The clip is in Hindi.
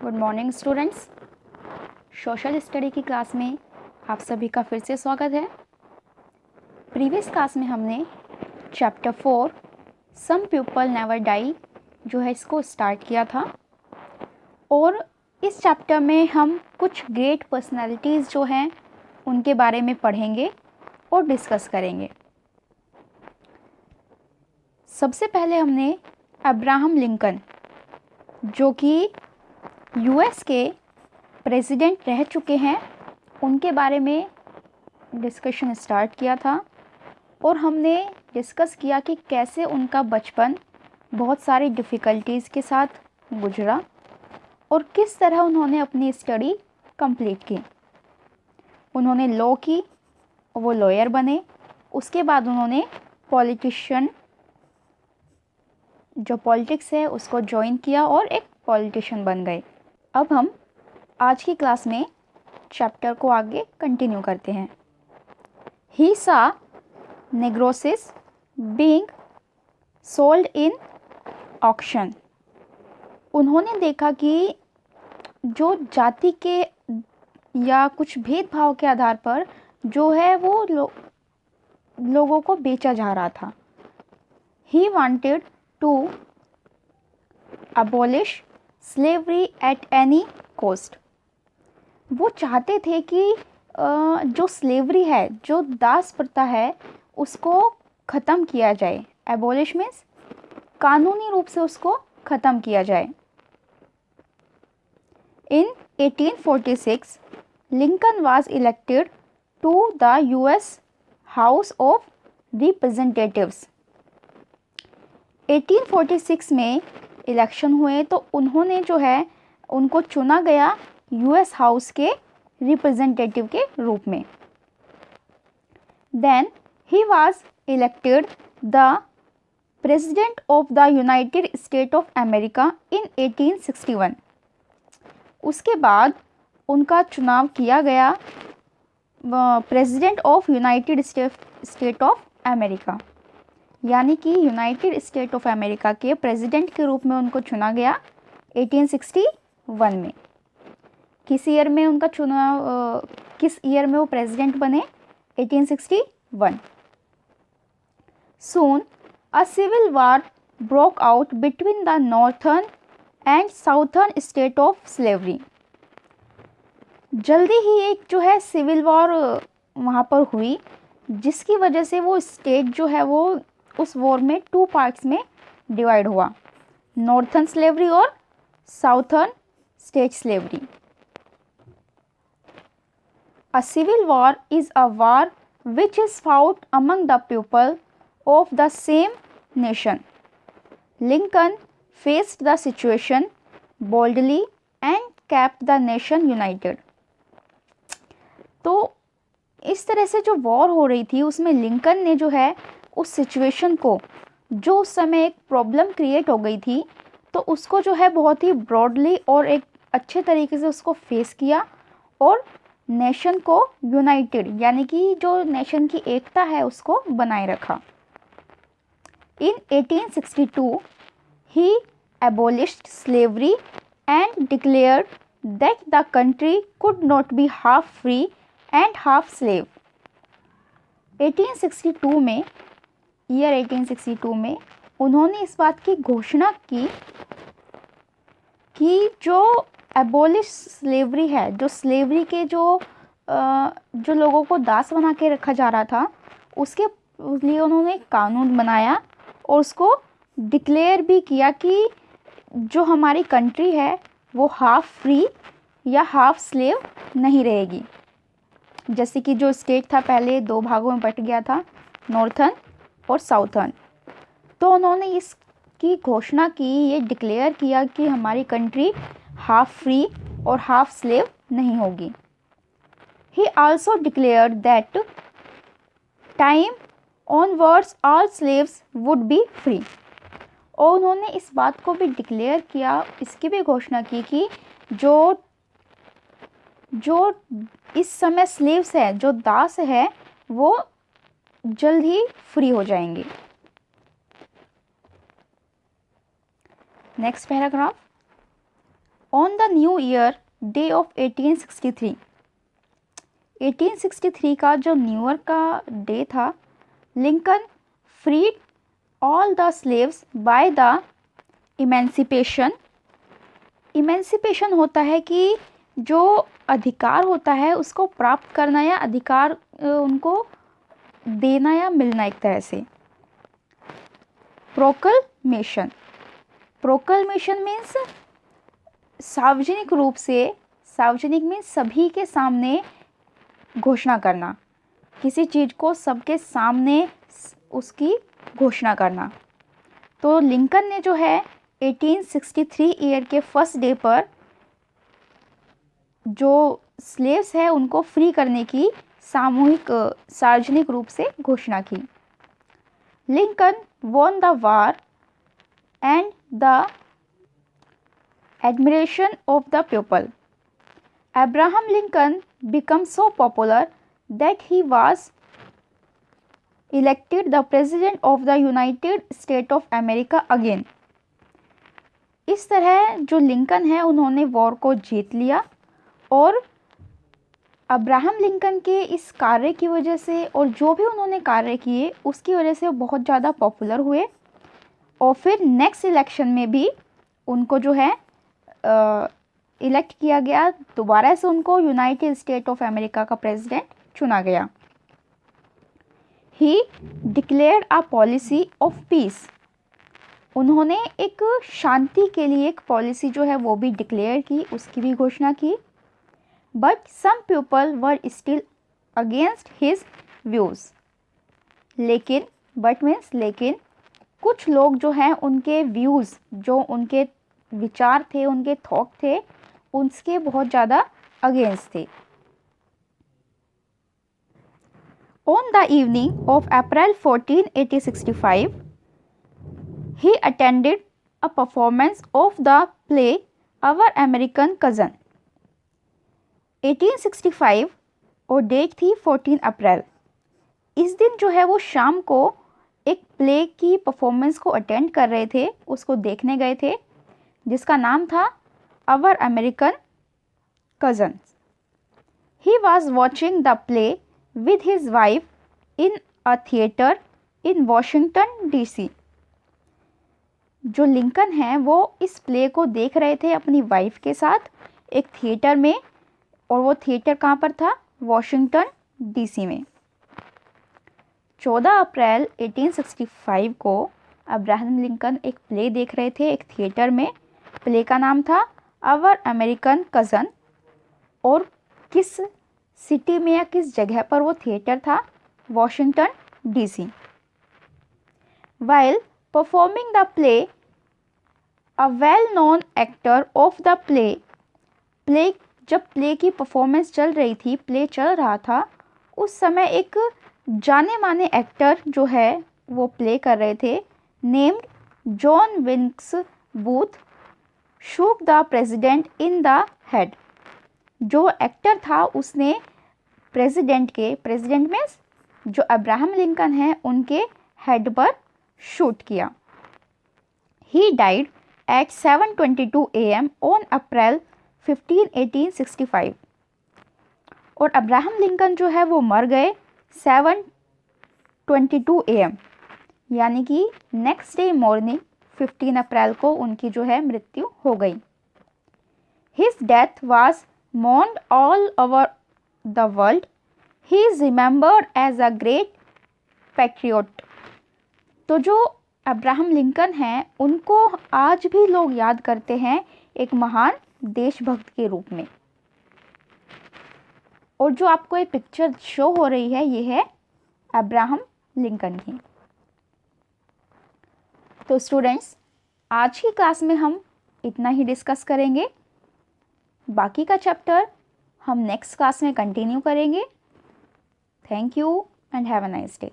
Good morning students. Social study की क्लास में आप सभी का फिर से स्वागत है। प्रीवियस क्लास में हमने chapter 4 some people never die जो है इसको स्टार्ट किया था और इस चैप्टर में हम कुछ ग्रेट पर्सनालिटीज़ जो हैं उनके बारे में पढ़ेंगे और डिस्कस करेंगे। सबसे पहले हमने अब्राहम लिंकन जो कि यूएस के प्रेसिडेंट रह चुके हैं उनके बारे में डिस्कशन स्टार्ट किया था और हमने डिस्कस किया कि कैसे उनका बचपन बहुत सारी डिफ़िकल्टीज़ के साथ गुजरा और किस तरह उन्होंने अपनी स्टडी कंप्लीट की। उन्होंने लॉ की और वो लॉयर बने। उसके बाद उन्होंने पॉलिटिशियन जो पॉलिटिक्स है उसको ज्वाइन किया और एक पॉलिटिशियन बन गए। अब हम आज की क्लास में चैप्टर को आगे कंटिन्यू करते हैं। ही सा नेग्रोसिस बीइंग सोल्ड इन ऑक्शन। उन्होंने देखा कि जो जाति के या कुछ भेदभाव के आधार पर जो है वो लोगों को बेचा जा रहा था। He wanted to abolish slavery at any cost. वो चाहते थे कि जो स्लेवरी है, जो दास प्रथा है, उसको ख़त्म किया जाए। एबॉलिश मीन्स कानूनी रूप से उसको ख़त्म किया जाए। In 1846 Lincoln was elected to the US House of Representatives. 1846 में इलेक्शन हुए तो उन्होंने जो है उनको चुना गया यूएस हाउस के रिप्रेजेंटेटिव के रूप में। Then he was elected the president of the United State of America in 1861। उसके बाद उनका चुनाव किया गया president of United State of America, यानी कि यूनाइटेड स्टेट ऑफ अमेरिका के प्रेसिडेंट के रूप में उनको चुना गया 1861 में। किस ईयर में उनका चुनाव किस ईयर में वो प्रेसिडेंट बने? 1861। Soon a civil war broke out between the northern and southern state of slavery। जल्दी ही एक जो है सिविल वॉर वहाँ पर हुई जिसकी वजह से वो स्टेट जो है वो उस वॉर में 2 पार्ट्स में डिवाइड हुआ, नॉर्थर्न स्लेवरी और southern state slavery. A civil war is a war which is fought among the people of the same nation. Lincoln faced the situation boldly and kept the nation united. तो इस तरह से जो वॉर हो रही थी उसमें लिंकन ने जो है उस सिचुएशन को, जो उस समय एक प्रॉब्लम क्रिएट हो गई थी, तो उसको जो है बहुत ही ब्रॉडली और एक अच्छे तरीके से उसको फेस किया और नेशन को यूनाइटेड यानी कि जो नेशन की एकता है उसको बनाए रखा। इन 1862 ही abolished slavery and declared that the country could not be half free and half slave। 1862 में ईयर 1862 में उन्होंने इस बात की घोषणा की कि जो एबॉलिश स्लेवरी है, जो स्लेवरी के जो लोगों को दास बना के रखा जा रहा था, उसके लिए उन्होंने एक कानून बनाया और उसको डिक्लेयर भी किया कि जो हमारी कंट्री है वो हाफ फ्री या हाफ स्लेव नहीं रहेगी। जैसे कि जो स्टेट था पहले 2 भागों में बट गया था, नॉर्थर्न और साउथर्न, तो उन्होंने इसकी घोषणा की, ये डिक्लेयर किया कि हमारी कंट्री हाफ फ्री और हाफ स्लेव नहीं होगी। ही also declared that time onwards all slaves would be free. और उन्होंने इस बात को भी डिक्लेयर किया, इसकी भी घोषणा की कि जो इस समय स्लेव्स है, जो दास है, वो जल्द ही फ्री हो जाएंगे। Next paragraph. On the New Year Day of 1863, 1863 का जो न्यू ईयर का डे था, Lincoln freed all the slaves by the emancipation. Emancipation होता है कि जो अधिकार होता है उसको प्राप्त करना या अधिकार उनको देना या मिलना एक तरह से। प्रोक्लमेशन, प्रोक्लमेशन मीन्स सार्वजनिक रूप से, सार्वजनिक मीन्स सभी के सामने घोषणा करना, किसी चीज़ को सबके सामने उसकी घोषणा करना। तो लिंकन ने जो है 1863 ईयर के फर्स्ट डे पर जो स्लेव्स है उनको फ्री करने की सामूहिक सार्वजनिक रूप से घोषणा की। Lincoln won the war and the admiration of the people. Abraham Lincoln became so popular that he was elected the president of the United States of America again. इस तरह जो लिंकन है उन्होंने वॉर को जीत लिया और अब्राहम लिंकन के इस कार्य की वजह से और जो भी उन्होंने कार्य किए उसकी वजह से वो बहुत ज़्यादा पॉपुलर हुए और फिर नेक्स्ट इलेक्शन में भी उनको जो है इलेक्ट किया गया, दोबारा से उनको यूनाइटेड स्टेट ऑफ अमेरिका का प्रेसिडेंट चुना गया। ही declared a policy of peace, उन्होंने एक शांति के लिए एक पॉलिसी जो है वो भी डिक्लेयर की, उसकी भी घोषणा की। But some people were still against his views, लेकिन बट मीन्स लेकिन कुछ लोग जो हैं उनके व्यूज़, जो उनके विचार थे, उनके थॉट थे, उसके बहुत ज़्यादा अगेंस्ट थे। On the evening of April 14, 1865 he attended a performance of the play Our American Cousin। 1865 और डेट थी 14 अप्रैल। इस दिन जो है वो शाम को एक प्ले की परफॉर्मेंस को अटेंड कर रहे थे, उसको देखने गए थे, जिसका नाम था our American cousins. He was watching the play with his wife in a theatre in Washington DC। जो लिंकन हैं वो इस प्ले को देख रहे थे अपनी वाइफ के साथ एक थिएटर में, और वो थिएटर कहाँ पर था? वॉशिंगटन DC में। 14 अप्रैल 1865 को अब्राहम लिंकन एक प्ले देख रहे थे एक थिएटर में। प्ले का नाम था आवर अमेरिकन कज़न, और किस सिटी में या किस जगह पर वो थिएटर था? Washington DC। While performing the play a well known actor of the play, जब प्ले की परफॉर्मेंस चल रही थी, प्ले चल रहा था, उस समय एक जाने माने एक्टर जो है वो प्ले कर रहे थे, named John Wilkes booth shook the president in the head. जो एक्टर था उसने प्रेसिडेंट के, प्रेसिडेंट मीन्स जो अब्राहम लिंकन हैं उनके हेड पर शूट किया। He died eight 7:22 AM on April 15, 1865। और अब्राहम लिंकन जो है वो मर गए 7:22 AM, यानी कि नेक्स्ट डे मॉर्निंग 15 अप्रैल को उनकी जो है मृत्यु हो गई। His death was mourned all over the world. He is remembered as a great patriot. तो जो अब्राहम लिंकन हैं उनको आज भी लोग याद करते हैं एक महान देशभक्त के रूप में। और जो आपको ये पिक्चर शो हो रही है ये है अब्राहम लिंकन की। तो स्टूडेंट्स, आज की क्लास में हम इतना ही डिस्कस करेंगे, बाकी का चैप्टर हम नेक्स्ट क्लास में कंटिन्यू करेंगे। Thank you and have a nice day.